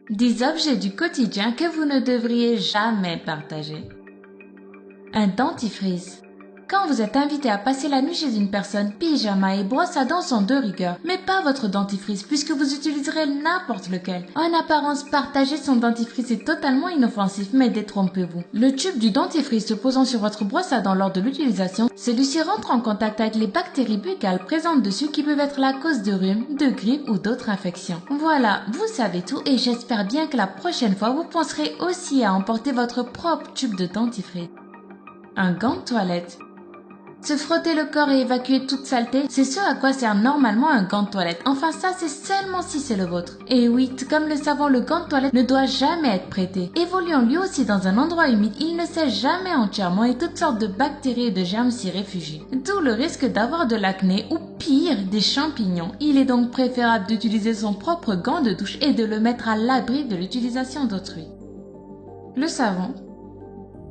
10 objets du quotidien que vous ne devriez jamais partager. Un dentifrice. Quand vous êtes invité à passer la nuit chez une personne, pyjama et brosse à dents sont de rigueur, mais pas votre dentifrice puisque vous utiliserez n'importe lequel. En apparence, partager son dentifrice est totalement inoffensif, mais détrompez-vous. Le tube du dentifrice se posant sur votre brosse à dents lors de l'utilisation, celui-ci rentre en contact avec les bactéries buccales présentes dessus qui peuvent être la cause de rhume, de grippe ou d'autres infections. Voilà, vous savez tout et j'espère bien que la prochaine fois vous penserez aussi à emporter votre propre tube de dentifrice. Un gant de toilette. Se frotter le corps et évacuer toute saleté, c'est ce à quoi sert normalement un gant de toilette. Enfin ça, c'est seulement si c'est le vôtre. Et oui, tout comme le savon, le gant de toilette ne doit jamais être prêté. Évoluant lui aussi dans un endroit humide, il ne sèche jamais entièrement et toutes sortes de bactéries et de germes s'y réfugient. D'où le risque d'avoir de l'acné ou pire, des champignons. Il est donc préférable d'utiliser son propre gant de douche et de le mettre à l'abri de l'utilisation d'autrui. Le savon.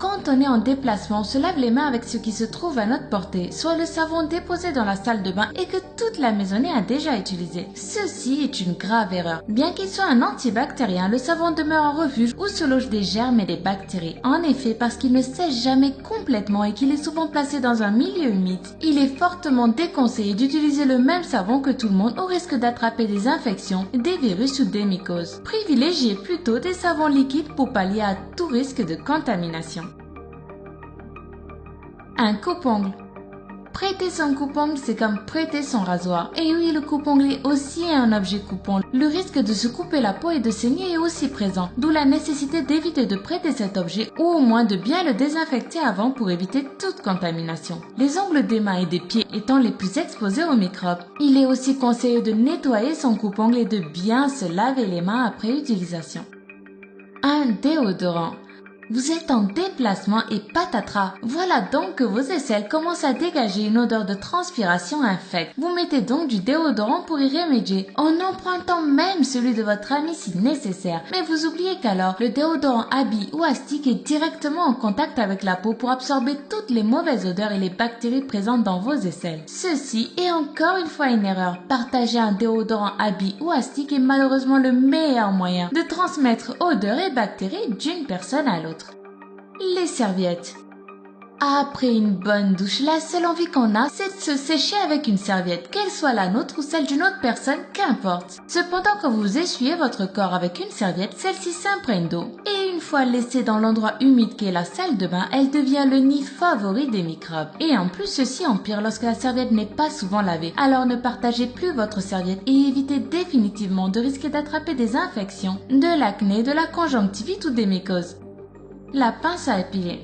Quand on est en déplacement, on se lave les mains avec ce qui se trouve à notre portée, soit le savon déposé dans la salle de bain et que toute la maisonnée a déjà utilisé. Ceci est une grave erreur. Bien qu'il soit un antibactérien, le savon demeure un refuge où se logent des germes et des bactéries. En effet, parce qu'il ne sèche jamais complètement et qu'il est souvent placé dans un milieu humide, il est fortement déconseillé d'utiliser le même savon que tout le monde au risque d'attraper des infections, des virus ou des mycoses. Privilégiez plutôt des savons liquides pour pallier à tout risque de contamination. Un coupe-ongle. Prêter son coupe-ongle, c'est comme prêter son rasoir. Et oui, le coupe-ongle est aussi un objet coupant. Le risque de se couper la peau et de saigner est aussi présent, d'où la nécessité d'éviter de prêter cet objet ou au moins de bien le désinfecter avant pour éviter toute contamination. Les ongles des mains et des pieds étant les plus exposés aux microbes, il est aussi conseillé de nettoyer son coupe-ongle et de bien se laver les mains après utilisation. Un déodorant. Vous êtes en déplacement et patatras. Voilà donc que vos aisselles commencent à dégager une odeur de transpiration infecte. Vous mettez donc du déodorant pour y remédier, en empruntant même celui de votre ami si nécessaire. Mais vous oubliez qu'alors, le déodorant habille ou astique est directement en contact avec la peau pour absorber toutes les mauvaises odeurs et les bactéries présentes dans vos aisselles. Ceci est encore une fois une erreur. Partager un déodorant habille ou astique est malheureusement le meilleur moyen de transmettre odeurs et bactéries d'une personne à l'autre. Les serviettes. Après une bonne douche, la seule envie qu'on a, c'est de se sécher avec une serviette, qu'elle soit la nôtre ou celle d'une autre personne, qu'importe. Cependant, quand vous essuyez votre corps avec une serviette, celle-ci s'imprègne d'eau. Et une fois laissée dans l'endroit humide qu'est la salle de bain, elle devient le nid favori des microbes. Et en plus, ceci empire lorsque la serviette n'est pas souvent lavée. Alors ne partagez plus votre serviette et évitez définitivement de risquer d'attraper des infections, de l'acné, de la conjonctivite ou des mycoses. La pince à épiler.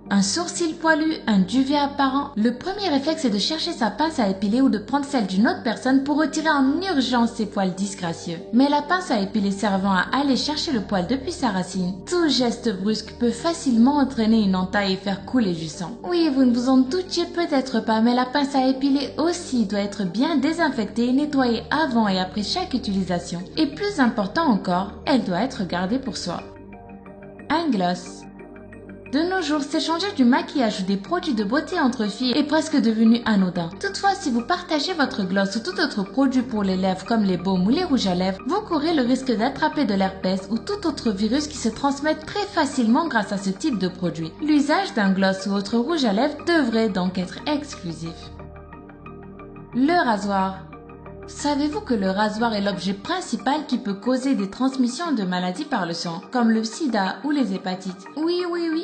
Un sourcil poilu, un duvet apparent, le premier réflexe est de chercher sa pince à épiler ou de prendre celle d'une autre personne pour retirer en urgence ses poils disgracieux. Mais la pince à épiler servant à aller chercher le poil depuis sa racine, tout geste brusque peut facilement entraîner une entaille et faire couler du sang. Oui, vous ne vous en doutiez peut-être pas, mais la pince à épiler aussi doit être bien désinfectée et nettoyée avant et après chaque utilisation. Et plus important encore, elle doit être gardée pour soi. Un gloss. De nos jours, s'échanger du maquillage ou des produits de beauté entre filles est presque devenu anodin. Toutefois, si vous partagez votre gloss ou tout autre produit pour les lèvres comme les baumes ou les rouges à lèvres, vous courez le risque d'attraper de l'herpès ou tout autre virus qui se transmettent très facilement grâce à ce type de produit. L'usage d'un gloss ou autre rouge à lèvres devrait donc être exclusif. Le rasoir. Savez-vous que le rasoir est l'objet principal qui peut causer des transmissions de maladies par le sang, comme le sida ou les hépatites? Oui,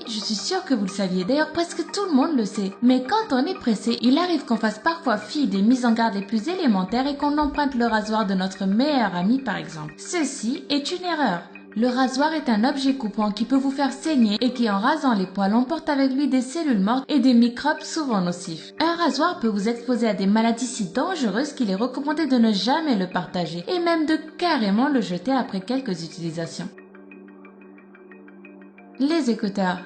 je suis sûre que vous le saviez. D'ailleurs, presque tout le monde le sait. Mais quand on est pressé, il arrive qu'on fasse parfois fi des mises en garde les plus élémentaires et qu'on emprunte le rasoir de notre meilleur ami, par exemple. Ceci est une erreur. Le rasoir est un objet coupant qui peut vous faire saigner et qui, en rasant les poils, emporte avec lui des cellules mortes et des microbes souvent nocifs. Un rasoir peut vous exposer à des maladies si dangereuses qu'il est recommandé de ne jamais le partager et même de carrément le jeter après quelques utilisations. Les écouteurs.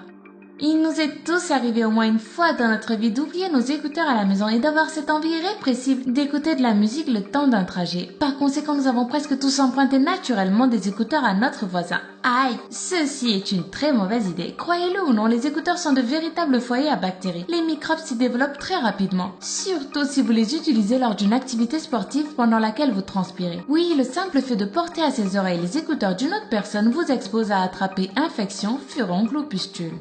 Il nous est tous arrivé au moins une fois dans notre vie d'oublier nos écouteurs à la maison et d'avoir cette envie irrépressible d'écouter de la musique le temps d'un trajet. Par conséquent, nous avons presque tous emprunté naturellement des écouteurs à notre voisin. Aïe, ceci est une très mauvaise idée. Croyez-le ou non, les écouteurs sont de véritables foyers à bactéries. Les microbes s'y développent très rapidement, surtout si vous les utilisez lors d'une activité sportive pendant laquelle vous transpirez. Oui, le simple fait de porter à ses oreilles les écouteurs d'une autre personne vous expose à attraper infections, furoncles ou pustules.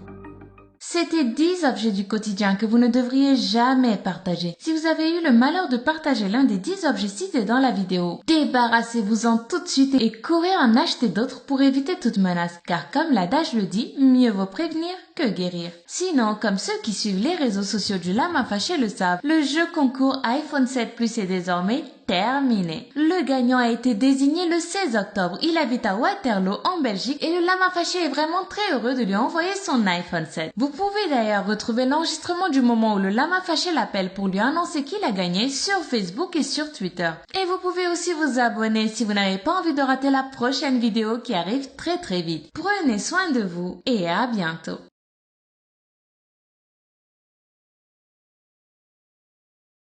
C'était 10 objets du quotidien que vous ne devriez jamais partager. Si vous avez eu le malheur de partager l'un des 10 objets cités dans la vidéo, débarrassez-vous-en tout de suite et courez en acheter d'autres pour éviter toute menace. Car comme l'adage le dit, mieux vaut prévenir que guérir. Sinon, comme ceux qui suivent les réseaux sociaux du lama fâché le savent, le jeu concours iPhone 7 Plus est désormais terminé. Le gagnant a été désigné le 16 octobre. Il habite à Waterloo en Belgique et le lama fâché est vraiment très heureux de lui envoyer son iPhone 7. Vous pouvez d'ailleurs retrouver l'enregistrement du moment où le lama fâché l'appelle pour lui annoncer qu'il a gagné sur Facebook et sur Twitter. Et vous pouvez aussi vous abonner si vous n'avez pas envie de rater la prochaine vidéo qui arrive très vite. Prenez soin de vous et à bientôt.